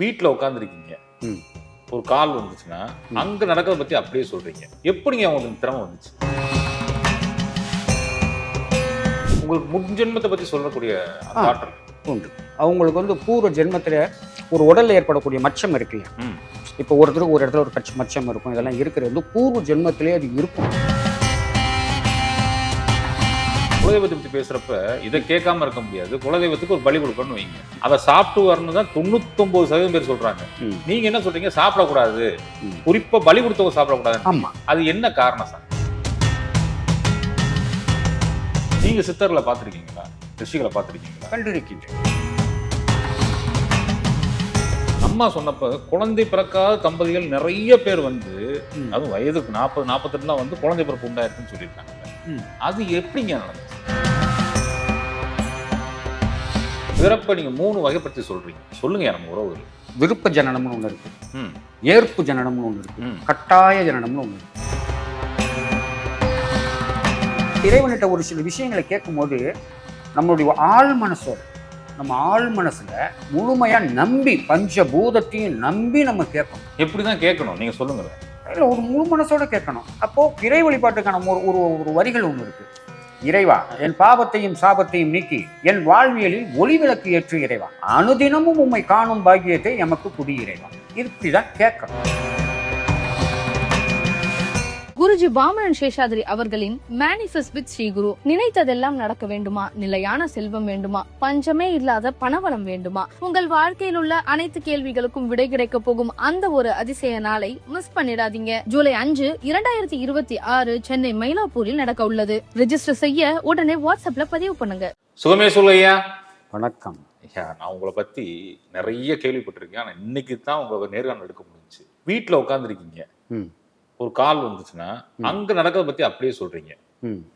வீட்டில் உட்காந்துருக்கீங்க, ஒரு கால் வந்துச்சுன்னா அங்க நடக்கிறத பத்தி அப்படியே சொல்றீங்க. எப்படிங்க உங்களுக்கு திறமை வந்துச்சு? உங்களுக்கு முன்ஜென்மத்தை பத்தி சொல்லக்கூடிய அந்த ஆற்றல் உண்டு. அவங்களுக்கு வந்து பூர்வ ஜென்மத்தில் ஒரு உடல்ல ஏற்படக்கூடிய மச்சம் இருக்கு இல்லையா? இப்போ ஒருத்தருக்கு ஒரு இடத்துல ஒரு மச்சம் இருக்கும், இதெல்லாம் இருக்கிறது வந்து பூர்வ ஜென்மத்திலே அது இருக்கும். குலதெய்வத்தை பத்தி பேசுறப்ப இதை கேட்காம இருக்க முடியாது. குலதெய்வத்துக்கு ஒரு பலி கொடுக்கணும்னு வைங்க, அதை சாப்பிட்டு வரணும் தான் 99% பேர் சொல்றாங்க. நீங்க என்ன சொல்றீங்க? சாப்பிடக்கூடாது, குறிப்பா பலி கொடுத்தவங்க சாப்பிடக்கூடாது. ஆமா, அது என்ன காரணம் சார்? நீங்க சித்தர்களை பார்த்திருக்கீங்களா? ரிஷிகளை பார்த்திருக்கீங்களா? கண்டிருக்கின்றேன். அம்மா சொன்னப்ப குழந்தை பிறக்காத தம்பதிகள் நிறைய பேர் வந்து, அதுவும் வயதுக்கு 40, 48 வந்து குழந்தை பிறப்பு உண்டாயிருக்குன்னு சொல்லியிருக்காங்க. அது எப்படிங்க நடந்துச்சு? பிறப்ப நீங்க 3 வகைப்படுத்தி சொல்றீங்க, சொல்லுங்க. நம்ம உறவு விருப்ப ஜனனம்னு ஒண்ணு இருக்கு, ஏற்பு ஜனனம்னு ஒண்ணு இருக்கு, கட்டாய ஜனனம்னு ஒண்ணு இருக்கு. இறைவனிட்ட ஒரு சில விஷயங்களை கேட்கும்போது நம்மளுடைய ஆழ் மனசோட, நம்ம ஆழ் மனசுல முழுமையா நம்பி, பஞ்சபூதத்தையும் நம்பி நம்ம கேட்கணும். எப்படிதான் கேட்கணும் நீங்க சொல்லுங்க. இல்லை, ஒரு முழு மனசோட கேட்கணும். அப்போ இறை வழிபாட்டுக்கான ஒரு வரிகள் ஒன்று இருக்கு. இறைவா, என் பாவத்தையும் சாபத்தையும் நீக்கி என் வாழ்வியலில் ஒளிவிளக்கு ஏற்று இறைவா, அனுதினமும் உம்மை காணும் பாக்கியத்தை எமக்கு குடி இறைவா. இப்படிதான் கேட்கணும். குருஜி பாமணன் சேஷாதிரி அவர்களின் மேனிஃபெஸ்ட் வித் ஸ்ரீ குரு. நினைத்ததெல்லாம் நடக்க வேண்டுமா? நிலையான செல்வம் வேண்டுமா? பஞ்சமே இல்லாத பணவளம் வேண்டுமா? உங்கள் வாழ்க்கையில் உள்ள அனைத்து கேள்விகளுக்கும் விடை கிடைக்க போகும் அந்த ஒரு அதிசய நாளை மிஸ் பண்ணிடாதீங்க. ஜூலை 5, 2026 சென்னை மயிலாப்பூரில் நடக்க உள்ளது. ரெஜிஸ்டர் செய்ய உடனே வாட்ஸ்அப்ல பதிவு பண்ணுங்க. சுகமே சொல்லையா. வணக்கம் ஐயா, நான் உங்களை பத்தி நிறைய கேள்விப்பட்டிருக்கேன். ஆனா இன்னைக்கு தான் உங்களை நேர்காணல் எடுக்க முடிஞ்சுச்சு. வீட்டுல உட்காந்துருக்கீங்க, ஒரு கால் வந்துச்சுன்னா அங்க நடக்கிறத பத்தி அப்படியே சொல்றீங்க.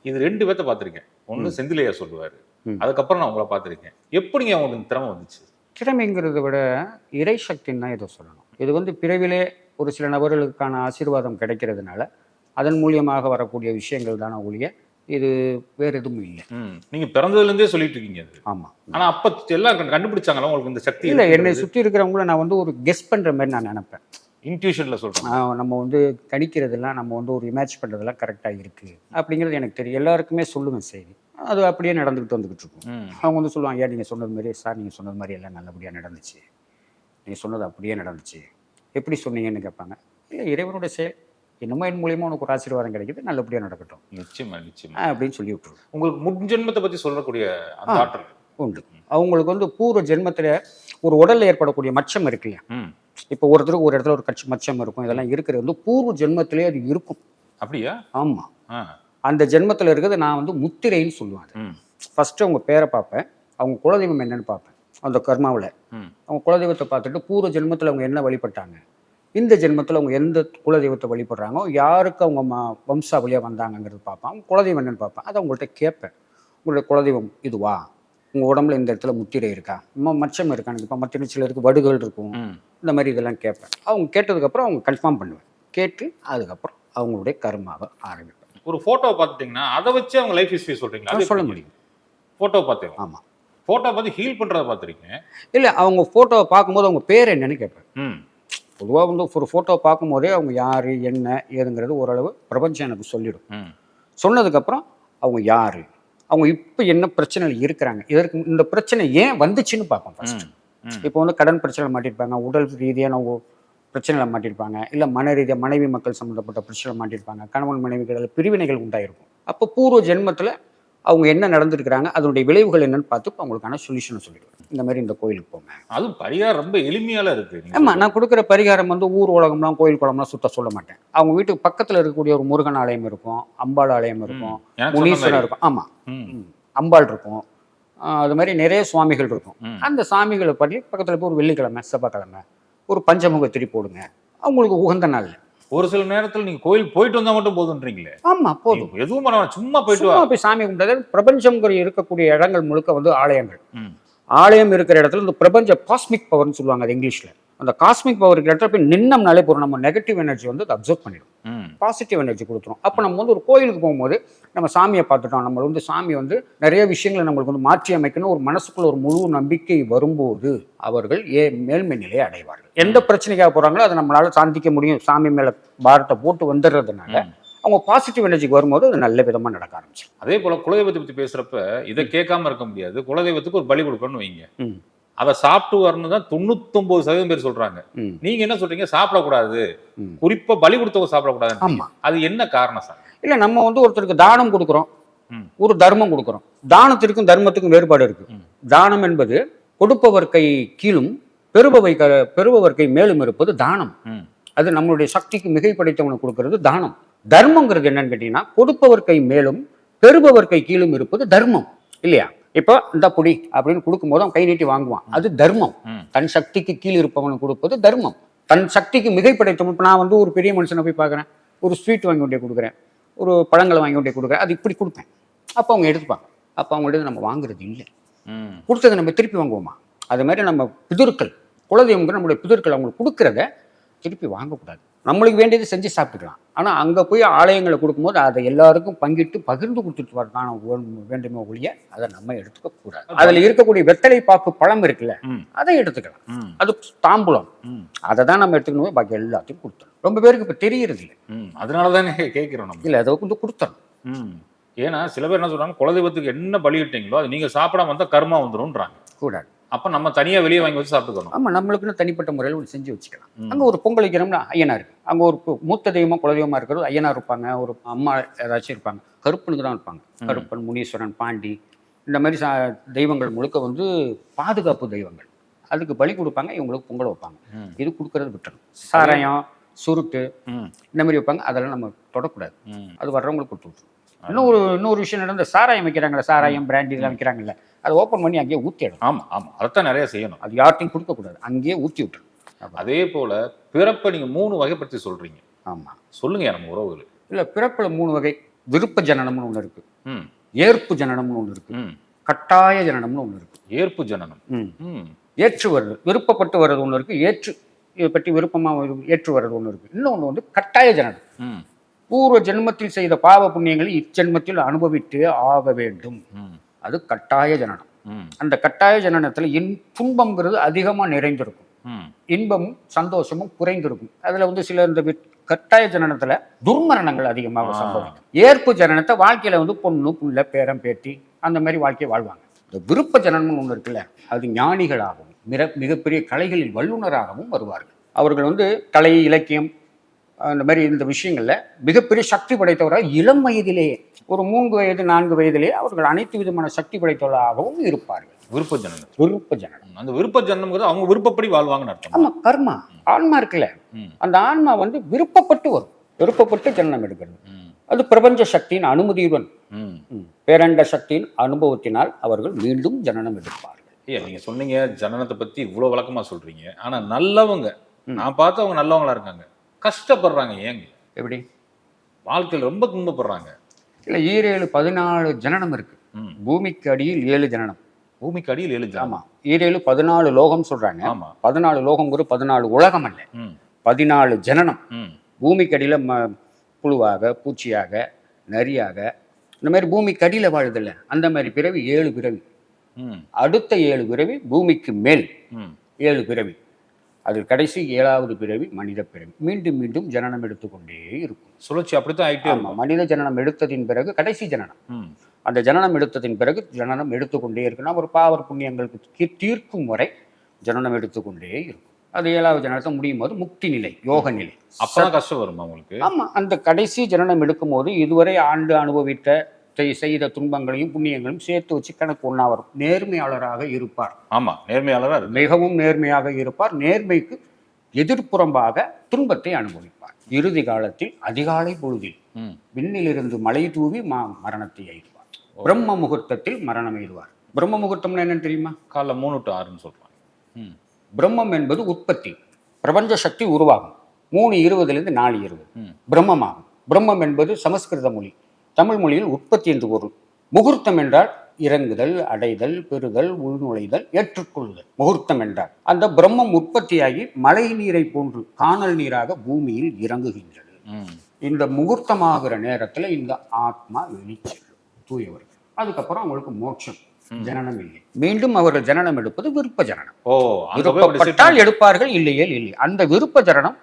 இது 2 பேர்த்த பார்த்திருக்கேன். ஒண்ணு செந்திலையா சொல்லுவாரு, அதுக்கப்புறம் நான் உங்களை பார்த்திருக்கேன். எப்படிங்க உங்களுக்கு திறமை வந்துச்சு? திறமைங்கிறத விட இறை சக்தின்னு தான் இதை சொல்லணும். இது வந்து பிறவிலே ஒரு சில நபர்களுக்கான ஆசீர்வாதம் கிடைக்கிறதுனால அதன் மூலியமாக வரக்கூடிய விஷயங்கள் தானே ஒழிய இது வேற எதுவும் இல்லை. நீங்க பிறந்ததுல இருந்தே சொல்லிட்டு இருக்கீங்க. ஆமா. ஆனா அப்ப எல்லாம் கண்டுபிடிச்சாங்களா உங்களுக்கு இந்த சக்தி? இல்லை, என்னை சுற்றி இருக்கிறவங்கள நான் வந்து ஒரு கெஸ் பண்ற மாதிரி நான் நினைப்பேன். இன்ட்யூஷன்ல சொல்றேன். நம்ம வந்து கணிக்கிறதெல்லாம், நம்ம வந்து ஒரு இமேஜ் பண்ணுறதெல்லாம் கரெக்டாக இருக்குது அப்படிங்கிறது எனக்கு தெரியும். எல்லாருக்குமே சொல்லுவேன் செய்தி, அது அப்படியே நடந்துக்கிட்டு வந்துக்கிட்டு இருக்கும். அவங்க வந்து சொல்லுவாங்க, ஏன் நீங்கள் சொன்னது மாதிரி சார், நீங்கள் சொன்னது மாதிரி எல்லாம் நல்லபடியாக நடந்துச்சு, நீங்கள் சொன்னது அப்படியே நடந்துச்சு, எப்படி சொன்னீங்கன்னு கேட்பாங்க. இல்லை, இறைவனோட செயல், என்னமோ என் மூலியமாக உனக்கு ஒரு ஆசீர்வாதம் கிடைக்குது, நல்லபடியாக நடக்கட்டும், நிச்சயமா நிச்சயமா அப்படின்னு சொல்லி விட்டுருவோம். உங்களுக்கு முன்ஜென்மத்தை பற்றி சொல்லக்கூடிய அந்த ஆற்றல் உண்டு. அவங்களுக்கு வந்து பூர்வ ஜென்மத்தில் ஒரு உடலில் ஏற்படக்கூடிய மச்சம் இருக்கு இல்லையா? இப்போ ஒருத்தருக்கு ஒரு இடத்துல ஒரு மச்சம் இருக்கும், இதெல்லாம் இருக்கிறது வந்து பூர்வ ஜென்மத்திலே அது இருக்கும். அப்படியா? ஆமா. அந்த ஜென்மத்தில் இருக்கிறது நான் வந்து முத்திரைன்னு சொல்லுவேன். ஃபர்ஸ்ட் அவங்க பேரை பார்ப்பேன், அவங்க குலதெய்வம் என்னன்னு பார்ப்பேன். அந்த கர்மாவில் அவங்க குலதெய்வத்தை பார்த்துட்டு பூர்வ ஜென்மத்தில் அவங்க என்ன வழிபட்டாங்க, இந்த ஜென்மத்தில் அவங்க எந்த குலதெய்வத்தை வழிபடுறாங்க, யாருக்கு அவங்க வம்சாவளியாக வந்தாங்கங்கிறது பார்ப்பேன். அவங்க குலதெய்வம் என்னன்னு பார்ப்பேன். அதை அவங்கள்ட்ட கேட்பேன், உங்களுடைய குலதெய்வம் இதுவா, உங்கள் உடம்புல இந்த இடத்துல முத்திரை இருக்கா, மச்சம் இருக்கான்னு கேட்பேன். மற்ற சிலருக்கு வடுகள் இருக்கும், இந்த மாதிரி இதெல்லாம் கேட்பேன். அவங்க கேட்டதுக்கப்புறம் அவங்க கன்ஃபார்ம் பண்ணுவேன். கேட்டு அதுக்கப்புறம் அவங்களுடைய கர்மாவை ஆரம்பிப்பேன். ஒரு ஃபோட்டோவை பார்த்துட்டிங்கன்னா அதை வச்சு அவங்க லைஃப் ஹிஸ்ட்ரி சொல்கிறீங்களா? அதை சொல்ல முடியும். ஃபோட்டோ பார்த்தேன். ஆமாம். ஃபோட்டோ பார்த்து ஹீல் பண்ணுறதை பார்த்துருக்கீங்க? இல்லை, அவங்க ஃபோட்டோவை பார்க்கும்போது அவங்க பேர் என்னன்னு கேட்பேன். பொதுவாக வந்து ஒரு ஃபோட்டோவை பார்க்கும்போதே அவங்க யார் என்ன ஏதுங்கிறது ஓரளவு பிரபஞ்சம் எனக்கு சொல்லிடும். சொன்னதுக்கப்புறம் அவங்க யார், அவங்க இப்போ என்ன பிரச்சனையில் இருக்கிறாங்க, இதற்கு இந்த பிரச்சனை ஏன் வந்துச்சுன்னு பார்ப்போம் ஃபர்ஸ்ட். இப்போ வந்து கடன் பிரச்சனை மாட்டிருப்பாங்க, உடல் ரீதியான பிரச்சனையில் மாட்டிருப்பாங்க, இல்லை மன ரீதியாக மனைவி மக்கள் சம்மந்தப்பட்ட பிரச்சனை மாட்டிருப்பாங்க, கணவன் மனைவிகள் பிரிவினைகள் உண்டாயிருக்கும். அப்போ பூர்வ ஜென்மத்தில் அவங்க என்ன நடந்துருக்கிறாங்க, அதனுடைய விளைவுகள் என்னன்னு பார்த்து அவங்களுக்கான சொல்யூஷனை சொல்லிடுவேன். இந்த மாதிரி இந்த கோயிலுக்கு போங்க. அதுவும் பரிகாரம் ரொம்ப எளிமையால இருக்கு. ஆமாம், நான் கொடுக்குற பரிகாரம் வந்து ஊர் உலகம்லாம் கோயில் குளம்லாம் சுத்த சொல்ல மாட்டேன். அவங்க வீட்டுக்கு பக்கத்தில் இருக்கக்கூடிய ஒரு முருகன் ஆலயம் இருக்கும், அம்பாள் ஆலயம் இருக்கும், முனீஸ்வரன் இருக்கும். ஆமாம், அம்பாள் இருக்கும், அது மாதிரி நிறைய சுவாமிகள் இருக்கும். அந்த சாமிகளை பற்றி பக்கத்தில் போய் ஒரு வெள்ளிக்கிழமை செவ்வாய்க்கிழமை ஒரு பஞ்சமுக திரி போடுங்க, அவங்களுக்கு உகந்த நாள். ஒரு சில நேரத்தில் நீங்க கோயில் போயிட்டு வந்தா மட்டும் போதுன்றீங்களே? ஆமா, போதும். எதுவும் சும்மா போயிட்டு போய் சாமி கும்பிட்டது. பிரபஞ்சம் இருக்கக்கூடிய இடங்கள் முழுக்க வந்து ஆலயங்கள். ஆலயம் இருக்கிற இடத்துல இந்த பிரபஞ்ச காஸ்மிக் பவர்னு சொல்லுவாங்க அது இங்கிலீஷ்ல. அந்த காஸ்மிக் பவர் இருக்கிற இடத்துல போய் நின்னம்னாலே போறோம், நம்ம நெகட்டிவ் எனர்ஜி வந்து அதை அப்சர்வ் பண்ணிடும். பாசிட்டிவ் எனர்ஜி கொடுத்துரும். அப்போ நம்ம வந்து ஒரு கோயிலுக்கு போகும்போது நம்ம சாமியை பார்த்துட்டோம், நம்ம வந்து சாமி வந்து நிறைய விஷயங்களை நம்மளுக்கு வந்து மாற்றி அமைக்கணும் ஒரு மனசுக்குள்ள ஒரு முழு நம்பிக்கை வரும்போது அவர்கள் மேல்மை நிலையை அடைவார்கள். எந்த பிரச்சனைக்காக போகிறாங்களோ அதை நம்மளால சாந்திக்க முடியும். சாமி மேலே பாரத்தை போட்டு வந்துடுறதுனால அவங்க பாசிட்டிவ் எனர்ஜிக்கு வரும்போது அது நல்ல விதமாக நடக்க ஆரம்பிச்சு. அதே போல குலதெய்வத்தை பற்றி பேசுறப்ப இதை கேட்காம இருக்க முடியாது. குலதெய்வத்துக்கு ஒரு பலி கொடுக்கணும்னு வைங்க, அதை சாப்பிட்டு வரணும் தான் 99% பேர் சொல்றாங்க. நீங்க என்ன சொல்றீங்க, சாப்பிடக்கூடாது, குறிப்பா பலி கொடுத்தவங்க சாப்பிடக்கூடாது. ஆமா, அது என்ன காரணம் சார்? இல்ல நம்ம வந்து ஒருத்தருக்கு தானம் கொடுக்குறோம், ஒரு தர்மம் கொடுக்குறோம். தானத்திற்கும் தர்மத்துக்கும் வேறுபாடு இருக்கு. தானம் என்பது கொடுப்பவர் கை கீழும் பெறுபவர் கை மேலும் இருப்பது தானம். அது நம்மளுடைய சக்திக்கு மிகை படைத்தவனுக்கு கொடுக்கிறது தானம். தர்மங்கிறது என்னன்னு கேட்டீங்கன்னா கொடுப்பவர் கை மேலும் பெறுபவர் கை கீழும் இருப்பது தர்மம் இல்லையா? இப்போ இந்த புடி அப்படின்னு கொடுக்கும்போது அவன் கை நீட்டி வாங்குவான், அது தர்மம். தன் சக்திக்கு கீழ் இருப்பவனுக்கு கொடுப்பது தர்மம். தன் சக்திக்கு மிகை படைத்தவன். இப்போ நான் வந்து ஒரு பெரிய மனுஷனை போய் பார்க்குறேன், ஒரு ஸ்வீட் வாங்கி கொண்டே கொடுக்குறேன், ஒரு பழங்களை வாங்கி கொண்டே கொடுக்குறேன், அது இப்படி கொடுப்பேன். அப்போ அவங்க எடுத்துப்பாங்க. அப்போ அவங்கள்ட்ட நம்ம வாங்குறது இல்லை, கொடுத்ததை நம்ம திருப்பி வாங்குவோமா? அது மாதிரி நம்ம பிதுர்கள், குலதெய்வங்கிற நம்மளுடைய பிதுர்கள் அவங்களுக்கு கொடுக்குறத திருப்பி வாங்கக்கூடாது. நம்மளுக்கு வேண்டியது செஞ்சு சாப்பிட்டுக்கலாம். ஆனால் அங்கே போய் ஆலயங்களை கொடுக்கும்போது அதை எல்லாருக்கும் பங்கிட்டு பகிர்ந்து கொடுத்துட்டு வரதான் வேண்டுமே ஒழிய அதை நம்ம எடுத்துக்க கூடாது. அதில் இருக்கக்கூடிய வெத்தலை பாக்கு பழம் இருக்குல்ல, அதை எடுத்துக்கலாம். அது தாம்பூலம், அதை தான் நம்ம எடுத்துக்கணும். பாக்கி எல்லாத்தையும் கொடுத்துரும். ரொம்ப பேருக்கு இப்போ தெரியறது இல்லை. அதனால தானே கேட்கிறோம் நம்ம. இல்லை, அதை வந்து கொடுத்துரும். ஏன்னா சில பேர் என்ன சொல்றாங்க, குலதெய்வத்துக்கு என்ன பலியிட்டீங்களோ அது நீங்க சாப்பிடாம வந்தா கர்மா வந்துரும்ன்றாங்க. கூடாது. அப்ப நம்ம தனியா வெளியே வாங்கி வச்சு சாப்பிட்டுக்கணும். ஆமா, நம்மளுக்குன்னு தனிப்பட்ட முறையில் ஒன்று செஞ்சு வச்சுக்கலாம். அங்கே ஒரு பொங்கல் வைக்கிறோம்னா ஐயனார், அங்கே ஒரு மூத்த தெய்வமா குலதெய்வமா இருக்கிறது ஐயனார் இருப்பாங்க, ஒரு அம்மா ஏதாச்சும் இருப்பாங்க, கருப்பனுக்கு தான் இருப்பாங்க. கருப்பன், முனீஸ்வரன், பாண்டி, இந்த மாதிரி தெய்வங்கள் முழுக்க வந்து பாதுகாப்பு தெய்வங்கள். அதுக்கு பலி கொடுப்பாங்க, இவங்களுக்கு பொங்கல் வைப்பாங்க. இது கொடுக்கறது விட்டுறணும். சாராயம், சுருட்டு இந்த மாதிரி வைப்பாங்க, அதெல்லாம் நம்ம தொடக்கூடாது. அது வர்றவங்களுக்கு கொடுத்து விட்டுரும். இன்னொரு விஷயம் நடந்த சாராயம் வைக்கிறாங்களே, சாராயம் பிராண்டி இதெல்லாம் வைக்கிறாங்கல்ல, அதை ஓப்பன் பண்ணி அங்கேயே ஊற்றிடும். ஆமா ஆமா, அதைத்தான் நிறைய செய்யணும். அது யார்ட்டையும் கொடுக்கக்கூடாது, அங்கேயே ஊற்றி விட்டுரும். அதே போல பிறப்பை நீங்க 3 வகைப்படுத்தி சொல்றீங்க. ஆமா, சொல்லுங்க நம்ம உறவுகள். இல்ல, பிறப்புல 3 வகை. விருப்ப ஜனனம்னு ஒண்ணு இருக்கு, ஏற்பு ஜனனம்னு ஒண்ணு இருக்கு, கட்டாய ஜனனம்னு ஒண்ணு இருக்கு. ஏற்பு ஜனனம் ஏற்று வருது, விருப்பப்பட்டு வர்றது ஒண்ணு இருக்கு, ஏற்று இதை பற்றி விருப்பமா ஏற்று வர்றது ஒண்ணு இருக்கு. இன்னொன்று வந்து கட்டாய ஜனனம். பூர்வ ஜென்மத்தில் செய்த பாவ புண்ணியங்களை இச்சென்மத்தில் அனுபவித்து ஆக வேண்டும். அது கட்டாய ஜனனம். அந்த கட்டாய ஜனனத்துல துன்பம்ங்கிறது அதிகமா நிறைந்திருக்கும், இன்பமும் சந்தோஷமும் குறைந்திருக்கும். அதுல வந்து சில இந்த கட்டாய ஜனனத்துல துர்மரணங்கள் அதிகமாக சம்பவிக்கும். ஏற்பு ஜனனத்தை வாழ்க்கையில வந்து பொண்ணு புள்ள பேரம் பேத்தி அந்த மாதிரி வாழ்க்கையை வாழ்வாங்க. இந்த விருப்ப ஜனனம் ஒண்ணு இருக்குல்ல, அது ஞானிகளாகவும் மிகப்பெரிய கலைகளில் வல்லுநராகவும் வருவார்கள். அவர்கள் வந்து கலை, இலக்கியம் அந்த மாதிரி இந்த விஷயங்கள்ல மிகப்பெரிய சக்தி படைத்தவராக இளம் வயதிலேயே, ஒரு 3 வயது 4 வயதிலேயே அவர்கள் அனைத்து விதமான சக்தி படைத்தவராகவும் இருப்பார்கள். விருப்ப ஜனனம். விருப்ப ஜனனம். அந்த விருப்ப ஜனனம்ங்கிறது அவங்க விருப்பப்படி வாழ்வாங்கன்னு அர்த்தம். ஆமா, கர்மா ஆன்மா இருக்குல்ல, அந்த ஆன்மா வந்து விருப்பப்பட்டு வரும், விருப்பப்பட்டு ஜனனம் எடுக்கிறது. அது பிரபஞ்ச சக்தியின் அனுமதியுடன், பேரண்ட சக்தியின் அனுபவத்தினால் அவர்கள் மீண்டும் ஜனனம் எடுப்பார்கள். நீங்க சொன்னீங்க ஜனனத்தை பத்தி இவ்வளவு விளக்கமா சொல்றீங்க. ஆனா நல்லவங்க, நான் பார்த்து அவங்க நல்லவங்களா இருக்காங்க, கஷ்டப்படுறாங்க. ஏங்க? எப்படி? வாழ்க்கையில் ரொம்ப துன்பப்படுறாங்க. இல்ல, 14 ஜனனம் இருக்கு. பூமிக்கு அடியில் 7 ஜனனம். பூமிக்கு அடியில் 7 ஜனனம். ஆமா, 14 லோகம் சொல்றாங்க. ஆமா, 14 லோகம் ஒரு 14 உலகம் அல்ல, 14 ஜனனம். பூமிக்கு அடியில புழுவாக, பூச்சியாக, நரியாக, இந்த மாதிரி பூமிக்கு அடியில வாழுதில்ல, அந்த மாதிரி பிறவி 7 பிறவி. அடுத்த 7 பிறவி பூமிக்கு மேல் 7 பிறவி. அது கடைசி 7வது பிறவி மனித பிறவி. மீண்டும் மீண்டும் ஜனனம் எடுத்துக்கொண்டே இருக்கும். சுழற்சி அப்படித்தான் ஆயிட்டே. மனித ஜனனம் எடுத்ததின் பிறகு கடைசி ஜனனம். அந்த ஜனனம் எடுத்ததின் பிறகு ஜனனம் எடுத்துக்கொண்டே இருக்குன்னா ஒரு பாவர் புண்ணியங்களுக்கு தீர்க்கும் வரை ஜனனம் எடுத்துக்கொண்டே இருக்கும். அது 7வது ஜனனத்தை முடியும் போது முக்தி நிலை, யோக நிலை. அப்பதான் கஷ்டம் வரும் அவங்களுக்கு. ஆமா, அந்த கடைசி ஜனனம் எடுக்கும் போது இதுவரை ஆண்டு அனுபவித்த செய்த துன்பங்களையும் புண்ணியங்களையும் சேர்த்து வச்சு கணக்கு ஒன்றா வரும். நேர்மையாளராக இருப்பார். ஆமா, நேர்மையாளராக மிகவும் நேர்மையாக இருப்பார். நேர்மைக்கு எதிர்ப்புறம்பாக துன்பத்தை அனுபவிப்பார். இறுதி காலத்தில் அதிகாலை பொழுதில் விண்ணிலிருந்து மழை தூவி மரணத்தை எய்துவார். பிரம்ம முகூர்த்தத்தில் மரணம் எய்துவார். பிரம்ம முகூர்த்தம்னு என்னன்னு தெரியுமா? காலைல 3 to 6 சொல்றாங்க. பிரம்மம் என்பது உற்பத்தி, பிரபஞ்ச சக்தி உருவாகும். 3:20 4:20 பிரம்மமாகும். பிரம்மம் என்பது சமஸ்கிருத மொழி, தமிழ் மொழியில் உற்பத்தி என்று பொருள். முகூர்த்தம் என்றால் இறங்குதல், அடைதல், பெறுதல், உள்நுழைதல், ஏற்றுக்கொள்ளுதல். முகூர்த்தம் என்றால் அந்த பிரம்மம் உற்பத்தியாகி மழை நீரை போன்று காணல் நீராக பூமியில் இறங்குகின்றது. இந்த முகூர்த்தமாகிற நேரத்துல இந்த ஆத்மா வெளிச்செல்லும் தூயவர்கள். அதுக்கப்புறம் அவங்களுக்கு மோட்சம், ஜனனம் இல்லை. மீண்டும் அவர்கள் ஜனனம் எடுப்பது விருப்ப ஜனனம். விருப்பப்பட்டால் எடுப்பார்கள், இல்லையேல் இல்லை. அந்த விருப்ப ஜனனம்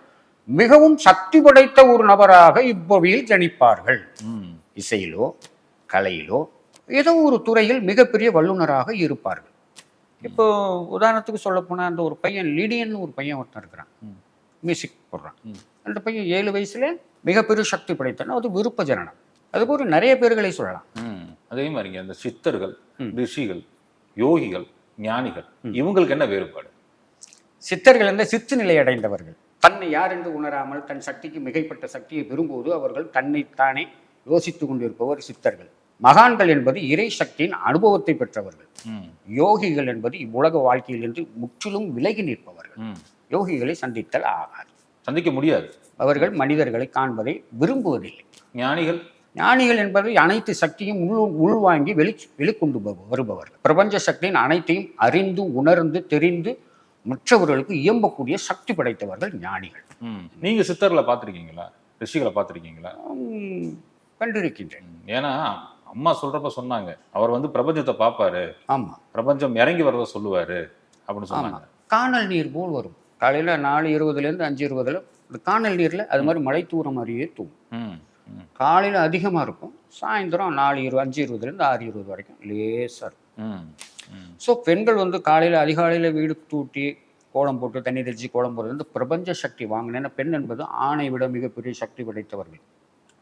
மிகவும் சக்தி படைத்த ஒரு நபராக இப்புவியில் ஜனிப்பார்கள். இசையிலோ கலையிலோ ஏதோ ஒரு துறையில் மிகப்பெரிய வல்லுநராக இருப்பார்கள். இப்போ உதாரணத்துக்கு சொல்ல போனா அந்த ஒரு பையன் லிடியன் ஒரு பையன் ஒருத்தன் இருக்கிறான், மியூசிக் போடுறான். அந்த பையன் 7 வயசுல மிகப்பெரிய சக்தி படைத்தன. அது விருப்ப ஜனனம். அதுக்கு ஒரு நிறைய பேர்களை சொல்லலாம். அதே மாதிரிங்க அந்த சித்தர்கள், ரிஷிகள், யோகிகள், ஞானிகள் இவங்களுக்கு என்ன வேறுபாடு? சித்தர்கள் என்ற சித்து நிலை அடைந்தவர்கள், தன்னை யார் என்று உணராமல் தன் சக்திக்கு மிகைப்பட்ட சக்தியை பெறும்போது அவர்கள் தன்னைத்தானே யோசித்து கொண்டிருப்பவர் சித்தர்கள். மகான்கள் என்பது இறை சக்தியின் அனுபவத்தை பெற்றவர்கள். யோகிகள் என்பது இவ்வுலக வாழ்க்கையில் இருந்து முற்றிலும் விலகி நிற்பவர்கள். யோகிகளை சந்தித்தல் ஆகாது, சந்திக்க முடியாது. அவர்கள் மனிதர்களை காண்பதை விரும்புவதில்லை. ஞானிகள் என்பது அனைத்து சக்தியும் உள்வாங்கி வெளிக்கொண்டு வருபவர்கள். பிரபஞ்ச சக்தியின் அனைத்தையும் அறிந்து உணர்ந்து தெரிந்து மற்றவர்களுக்கு இயம்பக்கூடிய சக்தி படைத்தவர்கள் ஞானிகள். நீங்க சித்தர்களை பார்த்துருக்கீங்களா, ரிஷிகளை பார்த்துருக்கீங்களா? கண்டிருக்கின்றேன். ஏன்னா அம்மா சொல்றப்ப சொன்னாங்க, அவர் வந்து பிரபஞ்சத்தை பார்ப்பாரு, ஆமா, பிரபஞ்சம் இறங்கி வரத சொல்லுவாரு அப்படின்னு சொன்னாங்க. காணல் நீர் போல் வரும். காலையில 4:20 5:20 இந்த காணல் நீர்ல அது மாதிரி மழை தூர மாதிரியே தூவும். காலையில அதிகமா இருக்கும், சாயந்தரம் 5:20 6:20 வரைக்கும் லேசா இருக்கும். ஸோ பெண்கள் வந்து காலையில அதிகாலையில வீடு தூட்டி கோலம் போட்டு தண்ணி தெளிச்சு கோலம் போடுறது வந்து பிரபஞ்ச சக்தி வாங்கினேன்னா, பெண் என்பது ஆணை விட மிகப்பெரிய சக்தி படைத்தவர்கள்.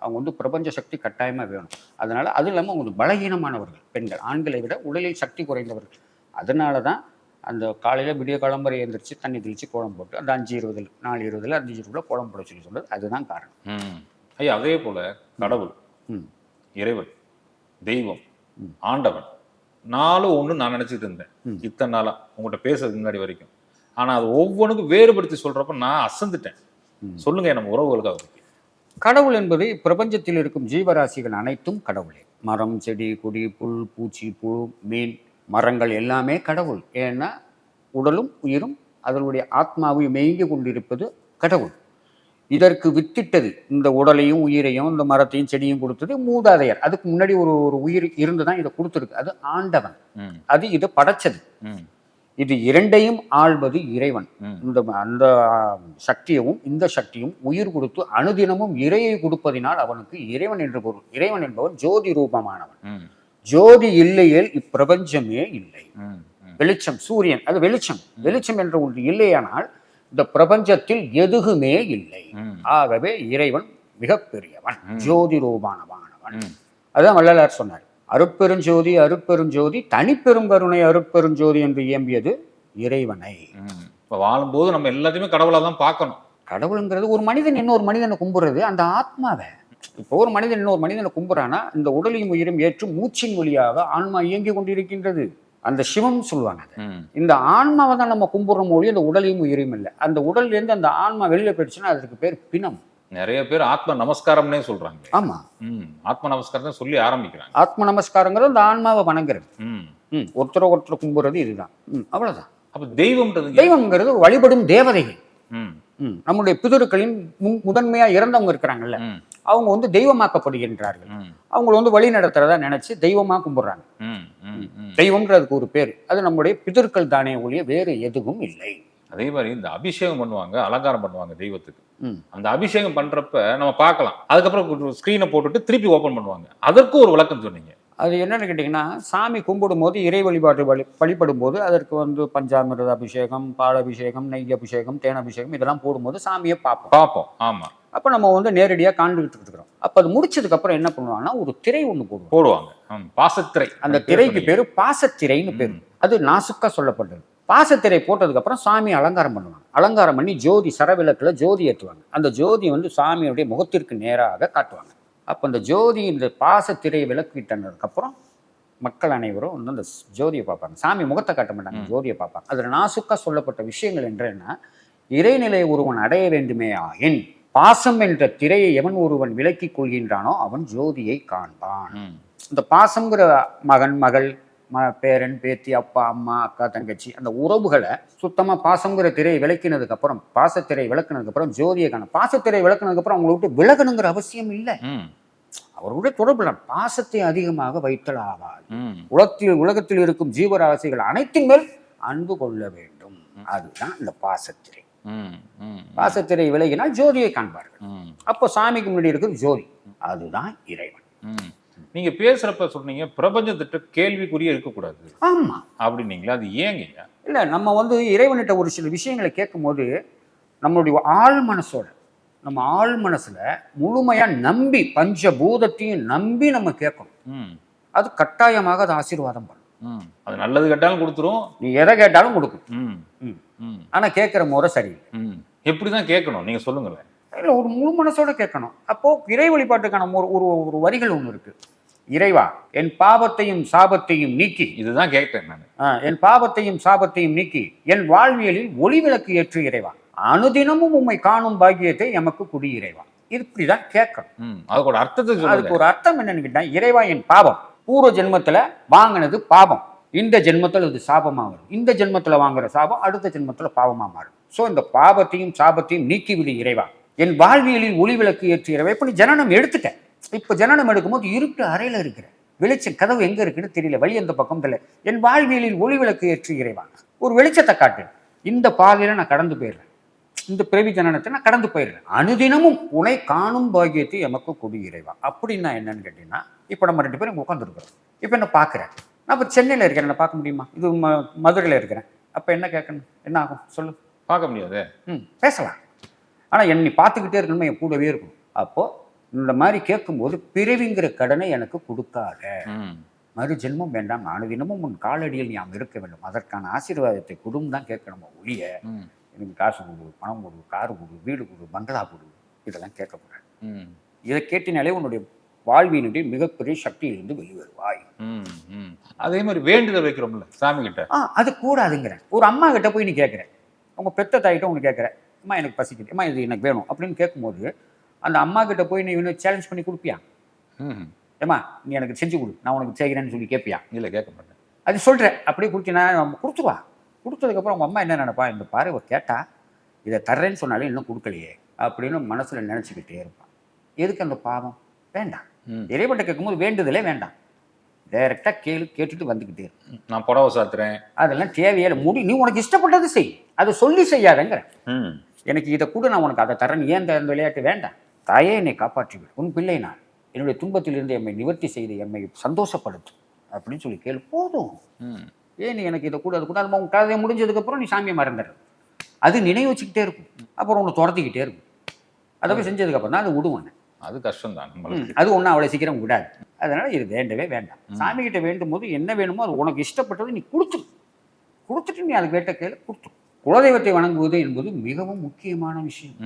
அவங்க வந்து பிரபஞ்ச சக்தி கட்டாயமாக வேணும். அதனால அது இல்லாமல் அவங்க பெண்கள் ஆண்களை விட உடலில் சக்தி குறைந்தவர்கள். அதனால தான் அந்த காலையில் விடிய கிளம்பரை எழுந்திரிச்சு தண்ணி தெளித்து கோலம் போட்டு அந்த 5:20 4:20 5:20 கோலம் போட சொல்லி சொல்றது அதுதான் காரணம். ஐயா, அதே போல கடவுள், இறைவன், தெய்வம், ஆண்டவன் 4 ஒன்று நான் நினைச்சிட்டு இருந்தேன் இத்தனை நாளா உங்கள்கிட்ட பேசுறதுக்கு முன்னாடி வரைக்கும். ஆனா அது ஒவ்வொன்றுக்கும் வேறுபடுத்தி சொல்றப்ப நான் அசந்துட்டேன். சொல்லுங்க நம்ம உறவுகளுக்காக. கடவுள் என்பது பிரபஞ்சத்தில் இருக்கும் ஜீவராசிகள் அனைத்தும் கடவுளே. மரம், செடி, கொடி, புல், பூச்சி, புழு, மீன், மரங்கள் எல்லாமே கடவுள். ஏன்னா உடலும் உயிரும் அதனுடைய ஆத்மாவையும் மேய்ந்து கொண்டிருப்பது கடவுள். இதற்கு வித்திட்டது இந்த உடலையும் உயிரையும் இந்த மரத்தையும் செடியும் கொடுத்தது மூதாதையர். அதுக்கு முன்னாடி ஒரு உயிர் இருந்துதான் இதை கொடுத்துருக்கு, அது ஆண்டவன். அது இதை படைச்சது. இது இரண்டையும் ஆள்வது இறைவன். அந்த சக்தியவும் இந்த சக்தியும் உயிர் கொடுத்து அனுதினமும் இறையை கொடுப்பதினால் அவனுக்கு இறைவன் என்று பொருள். இறைவன் என்பவன் ஜோதி ரூபமானவன். ஜோதி இல்லையேல் இப்பிரபஞ்சமே இல்லை. வெளிச்சம், சூரியன் அது வெளிச்சம். வெளிச்சம் என்ற ஒன்று இல்லையானால் இந்த பிரபஞ்சத்தில் எதுவுமே இல்லை. ஆகவே இறைவன் மிகப்பெரியவன், ஜோதி ரூபமானவன். அதான் வள்ளலார் சொன்னார், அருட்பெருஞ்சோதி அருட்பெருஞ்சோதி தனிப்பெரும் கருணை அருட்பெருஞ்சோதி என்று இயம்பியது இறைவனை. இப்போ வாழும்போது நம்ம எல்லாத்தையுமே கடவுளாக தான் பார்க்கணும். கடவுளுங்கிறது ஒரு மனிதன் இன்னொரு மனிதனை கும்பிடுறது அந்த ஆத்மாவை. இப்போ ஒரு மனிதன் இன்னொரு மனிதனை கும்பிட்றான்னா இந்த உடலையும் உயிரும் ஏற்று மூச்சின் வழியாக ஆன்மா இயங்கி கொண்டிருக்கின்றது. அந்த சிவம் சொல்லுவாங்க. இந்த ஆன்மாவை தான் நம்ம கும்பிடுற மொழி, அந்த உடலையும் உயிரையும் இல்லை. அந்த உடல்லேருந்து அந்த ஆன்மா வெளியில போயிடுச்சுன்னா அதுக்கு பேர் பிணம். நிறைய பேர் ஆத்ம நமஸ்காரம்னே சொல்றாங்க. ஆமா, ஆத்ம நமஸ்காரம் சொல்லி ஆரம்பிக்கிறாங்க. ஆத்ம நமஸ்காரங்கிறது அந்த ஆன்மாவை வணங்குறது, ஒருத்தரை கும்பிடுறது, இதுதான். அவ்வளவுதான். அப்ப தெய்வம்ன்றது, தெய்வம்ங்கிறது வழிபடும் தேவதைகள். நம்முடைய பிதருக்களின் முதன்மையா இறந்தவங்க இருக்கிறாங்கல்ல, அவங்க வந்து தெய்வமாக்கப்படுகின்றார்கள். அவங்கள வந்து வழி நடத்துறதா நினைச்சு தெய்வமா கும்பிடுறாங்க. தெய்வம்ன்றதுக்கு ஒரு பேர். அது நம்முடைய பிதர்கள் தானே ஒழிய வேறு எதுவும் இல்லை. அதே மாதிரி இந்த அபிஷேகம் பண்ணுவாங்க, அலங்காரம் பண்ணுவாங்க தெய்வத்துக்கு. அந்த அபிஷேகம் பண்றப்ப நம்ம பார்க்கலாம். அதுக்கப்புறம் ஸ்கிரீனை போட்டுட்டு திருப்பி ஓபன் பண்ணுவாங்க. அதற்கும் ஒரு விளக்கம் சொன்னீங்க. அது என்னன்னு கேட்டீங்கன்னா, சாமி கும்பிடும் போது இறை வழிபாடு வழிபடும் போது அதற்கு வந்து பஞ்சாமிரத அபிஷேகம், பால் அபிஷேகம், நெய் அபிஷேகம், தேன் அபிஷேகம் இதெல்லாம் போடும்போது சாமியை பார்ப்போம். ஆமா. அப்போ நம்ம வந்து நேரடியாக காண்பிட்டு இருக்கிறோம். அப்போ அது முடிச்சதுக்கு அப்புறம் என்ன பண்ணுவாங்கன்னா, ஒரு திரை ஒன்று போடுவாங்க, பாசத்திரை. அந்த திரைக்கு பேரு பாசத்திரைன்னு பேரு. அது நாசுக்கா சொல்லப்பட்டது. பாசத்திரை போட்டதுக்கு அப்புறம் சாமி அலங்காரம் பண்ணுவாங்க. அலங்காரம் பண்ணி ஜோதி சரவிளக்குல ஜோதி ஏற்றுவாங்க. அந்த ஜோதி வந்து சாமியுடைய முகத்திற்கு நேராக காட்டுவாங்க. அப்போ அந்த ஜோதி இந்த பாசத்திரையை விளக்கிட்டனதுக்கு அப்புறம் மக்கள் அனைவரும் வந்து அந்த ஜோதியை பார்ப்பாங்க. சாமி முகத்தை காட்ட மாட்டாங்க, ஜோதியை பார்ப்பாங்க. அதில் நாசுக்கா சொல்லப்பட்ட விஷயங்கள் என்றன்னா, இறைநிலையை ஒருவன் அடைய வேண்டுமே ஆயின் பாசம் என்ற திரையை எவன் ஒருவன் விலக்கிக் கொள்கின்றானோ அவன் ஜோதியை காண்பான். இந்த பாசம்ங்கிற மகன், மகள், பேரன் பேத்தி அப்பா அம்மா அக்கா தங்கச்சி அந்த உறவுகளை சுத்தமாக பாசங்கிற திரையை விளக்கினதுக்கப்புறம் பாசத்திரை விளக்குனதுக்கப்புறம் ஜோதியை காணும். பாசத்திரை விளக்குனதுக்கப்புறம் அவங்கள விட்டு விலகணுங்கிற அவசியம் இல்லை. அவர்களுடைய தொடர்பு பாசத்தை அதிகமாக வைத்தல் ஆகாது. உலகத்தில் இருக்கும் ஜீவராசிகள் அனைத்தின் மேல் அன்பு கொள்ள வேண்டும். அதுதான் இந்த பாசத்திரை. பாசத்திரை விலகினால் ஜோதியை காண்பார்கள். அப்போ சாமிக்கு முன்னாடி இருக்கிற ஜோதி அதுதான் இறைவன். நீங்க பேசுறப்ப சொன்னீங்க பிரபஞ்சத்திட்ட கேள்விக்குறியே இருக்கக்கூடாது. ஆமா அப்படின்னீங்களா? அது ஏங்க? இல்ல நம்ம இறைவன்கிட்ட ஒரு சில விஷயங்களை கேட்கும் போது நம்மளுடைய ஆழ் மனசோட நம்ம ஆழ் மனசுல முழுமையா நம்பி பஞ்சபூதத்தையும் நம்பி நம்ம கேட்கணும். அது கட்டாயமாக அது ஆசீர்வாதம் பண்ணும். அது நல்லது கேட்டாலும் கொடுத்துரும், நீ எதை கேட்டாலும் கொடுக்கும். ஆனா கேட்கிற முறை சரியில்லை. எப்படிதான் கேட்கணும் நீங்க சொல்லுங்களேன். இல்ல ஒரு முழு மனசோட கேட்கணும். அப்போ இறை வழிபாட்டுக்கான ஒரு வரிகள் ஒண்ணு இருக்கு. இறைவா என் பாவத்தையும் சாபத்தையும் நீக்கி, இதுதான் கேட்டேன் நான். என் பாவத்தையும் சாபத்தையும் நீக்கி என் வாழ்வியலில் ஒளி விளக்கு ஏற்று இறைவா, அனுதினமும் உம்மை காணும் பாக்கியத்தை எமக்கு குடி இறைவா. இப்படிதான் கேட்கணும். அதுக்கு அர்த்தத்தை அதுக்கு ஒரு அர்த்தம் என்னன்னு கேட்டா, இறைவா என் பாவம் பூர்வ ஜென்மத்துல வாங்கினது பாவம், இந்த ஜென்மத்தில் இது சாபமா வரும். இந்த ஜென்மத்துல வாங்குற சாபம் அடுத்த ஜென்மத்துல பாவமா மாறும். ஸோ இந்த பாவத்தையும் சாபத்தையும் நீக்கிவிடு இறைவா, என் வாழ்வியலில் ஒளி விளக்கு ஏற்று இறைவா. இப்ப நீ ஜனனம் எடுத்துட்டேன். இப்ப ஜனனம் எடுக்கும்போது இருட்டு அறையில இருக்கிற வெளிச்சம் கதவு எங்க இருக்குன்னு தெரியல, வழி அந்த பக்கம் தெரியல. என் வாழ்வியலில் ஒளி விளக்கு ஏற்று இறைவா, ஒரு வெளிச்சத்தை காட்டு. இந்த பாதையில நான் கடந்து போயிடுறேன், இந்த பிறவி ஜனனத்தை நான் கடந்து போயிடுறேன். அனுதினமும் உன்னை காணும் பாக்கியத்தை எமக்கு கொடு இறைவா. அப்படின்னா என்னன்னு கேட்டீங்கன்னா, இப்போ நம்ம 2 பேரும் உட்காந்துருக்கிறோம். இப்போ என்ன பார்க்குறேன், நான் இப்போ சென்னையில் இருக்கிறேன், என்ன பார்க்க முடியுமா? இது மதுரையில் இருக்கிறேன். அப்போ என்ன கேட்கணும், என்ன ஆகும் சொல்லு? பார்க்க முடியாது. பேசலாம். ஆனால் என்னை பார்த்துக்கிட்டே இருக்கணுமா, என் கூடவே இருக்கணும். அப்போது இந்த மாதிரி கேட்கும்போது பிறவிங்கிற கடனை எனக்கு கொடுக்காத, மறு ஜென்மம் வேண்டாம், அனுதினமும் உன் காலடியில் நீ அங்கே இருக்க வேண்டும், அதற்கான ஆசீர்வாதத்தை கொடுன்னு தான் கேட்கணுமா ஒழிய எனக்கு காசு கொடு, பணம் கொடு, காரு கொடு, வீடு கொடு, பங்களா கொடு, இதெல்லாம் கேட்கக்கூடாது. இதை கேட்டினாலே உன்னுடைய வாழ்வினுடைய மிகப்பெரிய சக்தியிலிருந்து வெளிவருவாய். அதே மாதிரி வேண்டுதல் வைக்கிறோம்ல சாமி கிட்ட, அது கூடாதுங்கிறேன். ஒரு அம்மா கிட்ட போய் நீ கேட்குற, அவங்க பெத்த தாய்கிட்ட உனக்கு கேட்குற, அம்மா எனக்கு பசிக்குது, அம்மா இது எனக்கு வேணும் அப்படின்னு கேட்கும்போது அந்த அம்மா கிட்ட போய் நீ இன்னும் சேலஞ்ச் பண்ணி கொடுப்பியா? ஏம்மா நீ எனக்கு செஞ்சு கொடு, நான் உனக்கு செய்கிறேன்னு சொல்லி கேட்பியா? இல்லை, கேட்க மாட்டேன். அது சொல்கிறேன். அப்படியே கொடுத்தினா கொடுத்துருவா. கொடுத்ததுக்கப்புறம் உங்கள் அம்மா என்ன நினைப்பா, இந்த பாரு கேட்டா இதை தர்றேன்னு சொன்னாலே இன்னும் கொடுக்கலையே அப்படின்னு மனசில் நினச்சிக்கிட்டே இருப்பான். எதுக்கு அந்த பாவம்? வேண்டாம். இறைவன்ட்ட கேட்கும்போது வேண்டுதலே வேண்டாம், டைரெக்டாக கேட்டுட்டு வந்துக்கிட்டே இருக்கும். நான் புடவை சாத்துறேன், அதெல்லாம் தேவையில்லை. நீ உனக்கு இஷ்டப்பட்டது செய், அதை சொல்லி செய்யாதங்கிற. எனக்கு இதை கூட நான் உனக்கு அதை தரேன், ஏன் அந்த விளையாட்டு வேண்டாம். தாயே என்னை காப்பாற்றிவிடு, உன் பிள்ளை நான், என்னுடைய துன்பத்திலிருந்து எம்மை நிவர்த்தி செய்து எம்மை சந்தோஷப்படுத்தும் அப்படின்னு சொல்லி கேளு, போதும். ஏன் நீ எனக்கு இதை கூட அது கூட, அது உன் கதையை முடிஞ்சதுக்கப்புறம் நீ சாமியை மறந்துடுற. அது நினைவு வச்சுக்கிட்டே இருக்கும், அப்புறம் உன்னை துரத்திக்கிட்டே இருக்கும். அதை போய் செஞ்சதுக்கப்புறம் தான் அது விடுவானே. அது கஷ்டம் தான். அது ஒன்றும் அவ்வளோ சீக்கிரம் விடாது. அதனால இது வேண்டவே வேண்டாம். சாமி கிட்ட வேண்டும் போது என்ன வேணுமோ அது உனக்கு இஷ்டப்பட்டது நீ கொடுத்துட்டு நீ அதுக்கு வேட்ட கேள்வி கொடுத்து. குலதெய்வத்தை வணங்குவது என்பது மிகவும் முக்கியமான விஷயம்.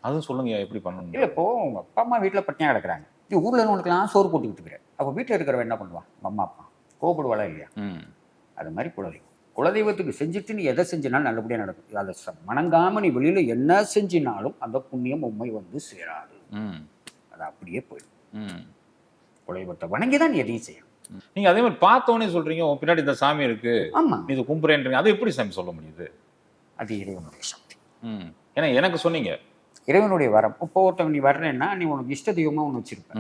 அதுவும் சொல்லுங்க, எப்படி பண்ணணும்? இல்லை, இப்போ உங்க அப்பா அம்மா வீட்டில் பட்டினியாக கிடக்குறாங்க, இது ஊரில் இருக்கவனுக்குலாம் சோறு போட்டுக்கிட்டு இருக்கிறேன். அப்போ வீட்டில் இருக்கிறவன் என்ன பண்ணுவான்? அம்மா அப்பா கோபப்படுவாளா இல்லையா? அது மாதிரி குலதெய்வத்துக்கு செஞ்சுட்டு நீ எதை செஞ்சினாலும் நல்லபடியாக நடக்கும். அதை வணங்காம நீ வெளியில என்ன செஞ்சினாலும் அந்த புண்ணியம் உண்மை வந்து சேராது, அது அப்படியே போயிடும். குலதெய்வத்தை வணங்கி தான் நீ எதையும் செய்யணும். நீங்க அதே மாதிரி பார்த்தோன்னே சொல்றீங்க உன் பின்னாடி இந்த சாமி இருக்கு, ஆமா நீ இது கும்புறேன்றீங்க, அது எப்படி சாமி சொல்ல முடியுது? அது இறைவனுடைய சக்தி. ஏன்னா எனக்கு சொன்னீங்க இறைவனுடைய வரம். இப்போ ஒருத்தவங்க நீ வர்றேன்னா நீ உனக்கு இஷ்ட தெய்வமாக ஒன்று வச்சிருப்ப.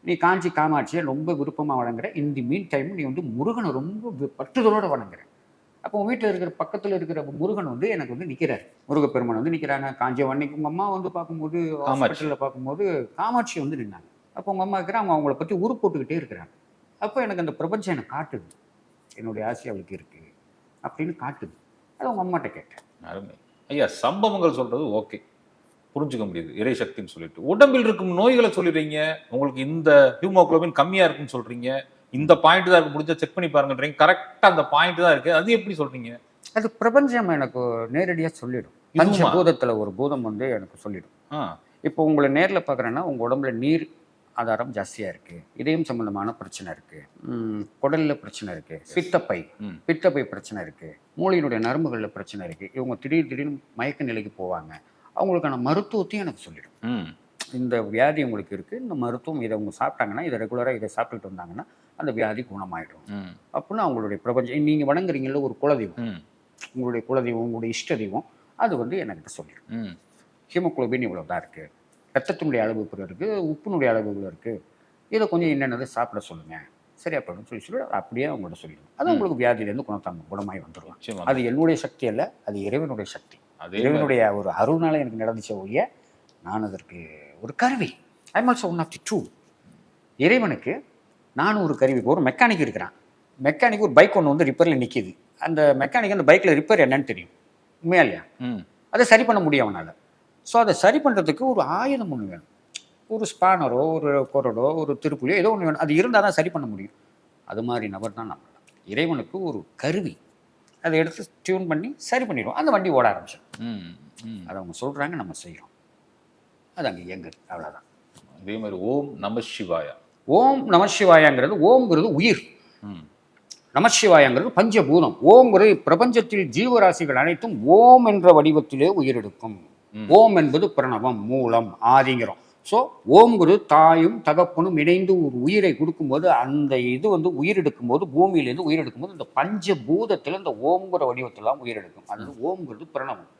நீ காஞ்சி காமாட்சியை ரொம்ப விருப்பமாக வணங்குற. இந்த மீன் டைம் நீ முருகனை ரொம்ப பற்றுதலோடு வணங்குற. அப்போ உன் வீட்டில் இருக்கிற பக்கத்தில் இருக்கிற முருகன் எனக்கு நிற்கிறார். முருகப்பெருமான் நிற்கிறாங்க. காஞ்சி அன்னைக்கு உங்கள் அம்மா பார்க்கும்போது ஹாஸ்பிட்டலில் பார்க்கும்போது காமாட்சி நின்னாங்க. அப்போ உங்கள் அம்மா இருக்கிற அவங்கள பற்றி உரு போட்டுக்கிட்டே இருக்கிறாங்க. அப்போ எனக்கு அந்த பிரபஞ்சம் எனக்கு காட்டுது, என்னுடைய ஆசை அவளுக்கு இருக்கு அப்படின்னு காட்டுது. அது உங்கள் அம்மாட்ட கேட்டேன். அருமை ஐயா. சம்பவங்கள் சொல்றது ஓகே, புரிஞ்சுக்க முடியுது, இறை சக்தின்னு சொல்லிட்டு. உடம்பில் இருக்கும் நோய்களை சொல்லிடுறீங்க. உங்களுக்கு இந்த ஹீமோகுளோபின் கம்மியா இருக்குன்னு சொல்றீங்க, இந்த பாயிண்ட் தான் இருக்கு, முடிஞ்சா செக் பண்ணி பாருங்கன்றீங்க. கரெக்டா அந்த பாயிண்ட் தான் இருக்கு, அது எப்படி சொல்றீங்க? அது பிரபஞ்சம் எனக்கு நேரடியாக சொல்லிடும். பஞ்சபூதத்துல ஒரு பூதம் எனக்கு சொல்லிடும். இப்போ உங்களை நேரில் பார்க்குறேன்னா உங்கள் உடம்புல நீர் ஆதாரம் ஜாஸ்தியாக இருக்குது, இதயம் சம்மந்தமான பிரச்சனை இருக்குது, குடலில் பிரச்சனை இருக்குது, பித்தப்பை பிரச்சனை இருக்குது, மூளையினுடைய நரம்புகளில் பிரச்சனை இருக்குது. இவங்க திடீர்னு மயக்க நிலைக்கு போவாங்க. அவங்களுக்கான மருத்துவத்தையும் எனக்கு சொல்லிடும். இந்த வியாதி உங்களுக்கு இருக்குது, இந்த மருத்துவம் இதை அவங்க சாப்பிட்டாங்கன்னா, இதை ரெகுலராக இதை சாப்பிட்டுட்டு வந்தாங்கன்னா அந்த வியாதி குணமாயிடும் அப்படின்னு அவங்களுடைய பிரபஞ்சம். நீங்கள் வணங்குறீங்கள ஒரு குலதெய்வம், உங்களுடைய குலதெய்வம், உங்களுடைய இஷ்ட தெய்வம், அது வந்து என்கிட்ட சொல்லிடும். ஹீமோகுளோபின் இவ்வளோ தான் இருக்குது, ரத்தத்தினுடைய அளவு இப்போ இருக்குது, உப்புனுடைய அளவு இவ்வளோ இருக்குது, இதை கொஞ்சம் என்னென்னது சாப்பிட சொல்லுங்கள், சரி அப்படின்னு சொல்லி அப்படியே அவங்கள்ட்ட சொல்லிடுவோம். அது உங்களுக்கு வியாதியிலேருந்து குணமாகி வந்துடலாம். அது என்னுடைய சக்தி அல்ல, அது இறைவனுடைய சக்தி. இறைவனுடைய ஒரு அருள்னால எனக்கு நடந்துச்ச ஒழிய நான் அதற்கு ஒரு கருவி. I am also one of the two. இறைவனுக்கு நானும் ஒரு கருவி. ஒரு மெக்கானிக் இருக்கிறான், மெக்கானிக் ஒரு பைக் ஒன்று வந்து ரிப்பேரில் நிற்கிது, அந்த மெக்கானிக் அந்த பைக்கில் ரிப்பேர் என்னன்னு தெரியும், உண்மையா இல்லையா? அதை சரி பண்ண முடியும் அவனால். ஸோ அதை சரி பண்ணுறதுக்கு ஒரு ஆயுதம் ஒன்று வேணும், ஒரு ஸ்பானரோ ஒரு கொரடோ ஒரு திருப்புலியோ ஏதோ ஒன்று வேணும். அது இருந்தால் தான் சரி பண்ண முடியும். அது மாதிரி நபர் தான் நம்ம. இறைவனுக்கு ஒரு கருவி, அதை எடுத்து டியூன் பண்ணி சரி பண்ணிடுவோம், அந்த வண்டி ஓட ஆரம்பிச்சிடும். அதை அவங்க சொல்கிறாங்க, நம்ம செய்கிறோம், அது அங்கே இயங்குது, அவ்வளோதான். அதே மாதிரி ஓம் நம சிவாயா. ஓம் நமசிவாயாங்கிறது, ஓம்ங்கிறது உயிர், நமசிவாயாங்கிறது பஞ்சபூதம். ஓம்ங்கிறது பிரபஞ்சத்தில் ஜீவராசிகள் அனைத்தும் ஓம் என்ற வடிவத்திலே உயிரெடுக்கும். ஓம் என்பது பிரணவம், மூலம், ஆதிங்கிறோம். ஸோ ஓம்ங்கிறது தாயும் தகப்பனும் இணைந்து ஒரு உயிரை கொடுக்கும்போது, அந்த இது வந்து உயிரெடுக்கும் போது, பூமியிலேருந்து உயிரெடுக்கும் போது இந்த பஞ்சபூதத்தில் இந்த ஓம்ங்கிற வடிவத்திலாம் உயிரெடுக்கும். அது ஓம்ங்கிறது பிரணவம்,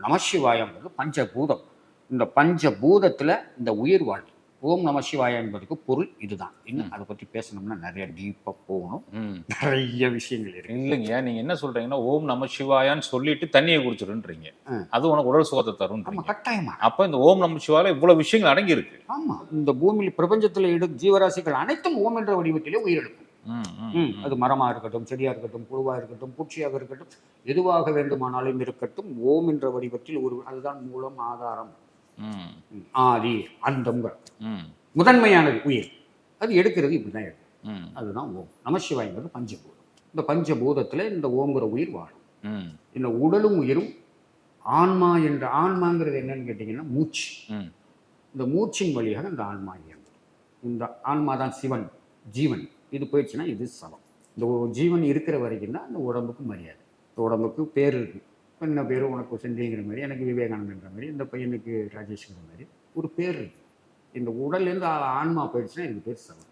நமசிவாயங்கிறது பஞ்சபூதம். இந்த பஞ்சபூதத்தில் இந்த உயிர் வாழ்க்கை. ஓம் நம சிவாயா என்பதுக்கு பொருள் இதுதான். இன்னும் அதை பற்றி பேசணும்னா நிறைய டீப்பாக போகணும், நிறைய விஷயங்கள் இருக்கு. இல்லைங்க, நீங்கள் என்ன சொல்கிறீங்கன்னா ஓம் நம சிவாயான்னு சொல்லிட்டு தண்ணியை குடிச்சிடுன்றீங்க, அது உனக்கு உடல் சுகத்தை தரும். கட்டாயமா. அப்போ இந்த ஓம் நம சிவாயில் இவ்வளோ விஷயங்கள் அடங்கி இருக்கு. ஆமாம், இந்த பூமியில் பிரபஞ்சத்தில் ஜீவராசிகள் அனைத்தும் ஓம் என்ற வடிவத்திலே உயிரெடுக்கும். அது மரமாக இருக்கட்டும், செடியாக இருக்கட்டும், புழுவாக இருக்கட்டும், பூச்சியாக இருக்கட்டும், எதுவாக வேண்டுமானாலும் இருக்கட்டும், ஓம் என்ற வடிவத்தில் ஒரு, அதுதான் மூலம், ஆதாரம், ஆதி, அந்தம், முதன்மையானது உயிர். அது எடுக்கிறது இப்படிதான் எடுக்கும், அதுதான் ஓம். நமசிவாய்ங்கிறது பஞ்சபூதம். இந்த பஞ்சபூதத்துல இந்த ஓம்ங்கிற உயிர் வாழும். இந்த உடலும் உயிரும் ஆன்மா என்ற, ஆன்மாங்கிறது என்னன்னு கேட்டீங்கன்னா மூச்சு. இந்த மூச்சின் வழியாக இந்த ஆன்மா இயங்கும். இந்த ஆன்மா தான் சிவன், ஜீவன். இது போயிடுச்சுன்னா இது சவம். இந்த ஜீவன் இருக்கிற வரைக்கும் தான் அந்த உடம்புக்கு மரியாதை. இந்த உடம்புக்கு பேர் இருக்கு. என்ன பேர், உனக்கு செந்தில்ங்கிற மாதிரி, எனக்கு விவேகானந்தன்ற மாதிரி, இந்த பையனுக்கு ராஜேஷ்ங்கிற மாதிரி ஒரு பேர் இருக்கு. இந்த உடல்லேருந்து ஆன்மா போயிடுச்சுன்னா எனக்கு பேர் சவம்.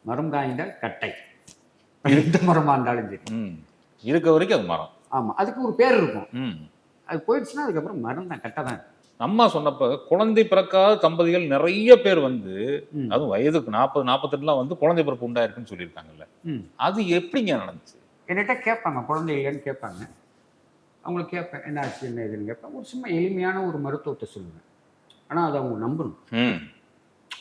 மரம் காய்ந்தால் கட்டை, எந்த மரமாக இருந்தாலும் சரி, இருக்க வரைக்கும் அது மரம். ஆமாம், அதுக்கு ஒரு பேர் இருக்கும். அது போயிடுச்சுன்னா அதுக்கப்புறம் மரம் தான், கட்டை தான். அம்மா சொன்னப்ப குழந்தை பிறக்காத தம்பதிகள் நிறைய பேர் வந்து, அதுவும் வயதுக்கு 40-42 வந்து குழந்தை பிறப்பு உண்டாயிருக்குன்னு சொல்லியிருக்காங்கல்ல, அது எப்படிங்க நடந்துச்சு? என்கிட்ட கேட்பாங்க, குழந்தை இல்லைன்னு கேட்பாங்க. அவங்களுக்கு கேட்பேன், என்ன ஆச்சு என்ன இதுன்னு கேட்பேன். ஒரு சும்மா எளிமையான ஒரு மருத்துவத்தை சொல்லுவேன், ஆனால் அதை அவங்க நம்பணும்.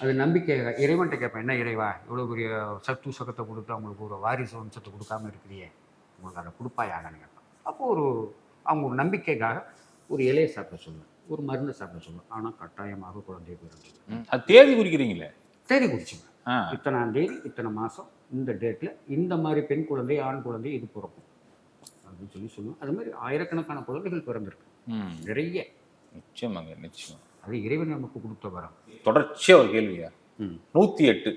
அது நம்பிக்கை. இறைவன்கிட்ட கேட்பேன், என்ன இறைவா இவ்வளோ பெரிய சத்து சுகத்தை கொடுத்து அவங்களுக்கு ஒரு வாரிசு வம்சத்தை கொடுக்காம இருக்கிறியே, உங்களுக்கு அதை கொடுப்பாயாங்கன்னு கேட்பேன். அப்போ அவங்க ஒரு நம்பிக்கைக்காக ஒரு இலையை சாப்பிட சொல்லுவேன், ஒரு மருந்து சாப்பிட சொல்லுவேன். ஆனால் கட்டாயமாக குழந்தைய பிறந்தது. அது தேதி குறிக்கிறீங்களே? தேதி குறிச்சுவேன். இத்தனாம் தேதி, இத்தனை மாதம், இந்த டேட்டில் இந்த மாதிரி பெண் குழந்தை, ஆண் குழந்தை இது பிறக்கும் அப்படின்னு சொல்லுவேன். அது மாதிரி ஆயிரக்கணக்கான குழந்தைகள் பிறந்திருக்கு, நிறைய. நிச்சயமாங்க, நிச்சயம். அது இறைவன் நமக்கு கொடுத்த வரம். தொடர்ச்சியா ஒரு கேள்வியா, 108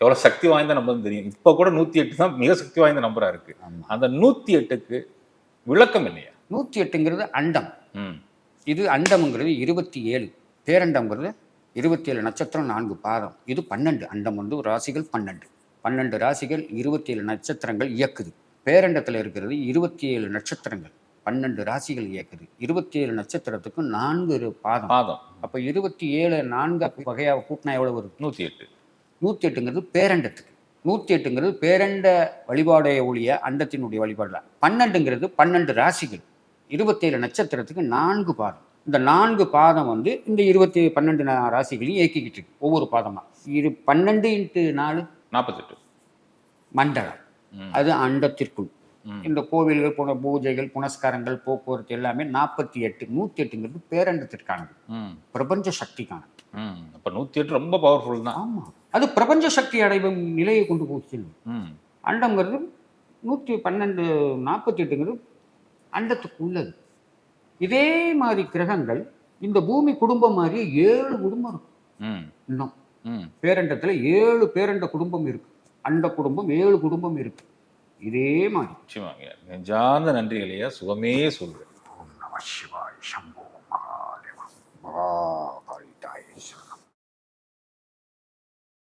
எவ்வளவு சக்தி வாய்ந்த நம்பர் தெரியும். இப்ப கூட 108 தான் மிக சக்தி வாய்ந்த நம்பரா இருக்கு. அந்த 108க்கு விளக்கம் இல்லையா? 108ங்கிறது அண்டம். இது அண்டம்ங்கிறது 27, பேரண்டம்ங்கிறது 27 நட்சத்திரம், 4 பாதம். இது 12. அண்டம் வந்து ராசிகள் 12 ராசிகள், 27 நட்சத்திரங்கள் இயக்குது. பேரண்டத்தில் இருக்கிறது 27 நட்சத்திரங்கள், 12 ராசிகள் இயக்குது. 27 நட்சத்திரத்துக்கு 4 பாதம். அப்போ 27 4 வகையாக கூட்டினா எவ்வளவு வருது? 108. 108ங்கிறது பேரண்டத்துக்கு. 108ங்கிறது பேரண்ட வழிபாடைய ஒழிய அண்டத்தினுடைய வழிபாடுல. 12ங்கிறது 12 ராசிகள், 27 நட்சத்திரத்துக்கு 4 பாதம். இந்த 4 பாதம் வந்து இந்த 12 ராசிகளையும் இயக்கிக்கிட்டு இருக்கு ஒவ்வொரு பாதமா. 12 × 4 48 மண்டலம். அது அண்டத்திற்குள். இந்த கோவில்கள் போன பூஜைகள், புனஸ்காரங்கள், போக்குவரத்து எல்லாமே 48. 108ங்கிறது பேரண்டத்திற்கானது, பிரபஞ்ச சக்திக்கானது. அப்ப 108 ரொம்ப பவர்ஃபுல் தான். ஆமா, அது பிரபஞ்ச சக்தி அடைவும் நிலையை கொண்டு போச்சு. அண்டம்ங்கிறது 112, 48ங்கிறது அண்டத்துக்கு உள்ளது. இதே மாதிரி கிரகங்கள் இந்த பூமி குடும்பம் மாதிரி 7 குடும்பம் இருக்கும். இன்னும் பேரண்டத்துல 7 பேரண்ட குடும்பம் இருக்கு. அண்ட குடும்பம் 7 குடும்பம் இருக்கு. இதே மாதிரி. நெஞ்சார்ந்த நன்றிகளையா, சுகமே சொல்றேன். ஓம் நம சிவாய, சம்போ மகாதேவா.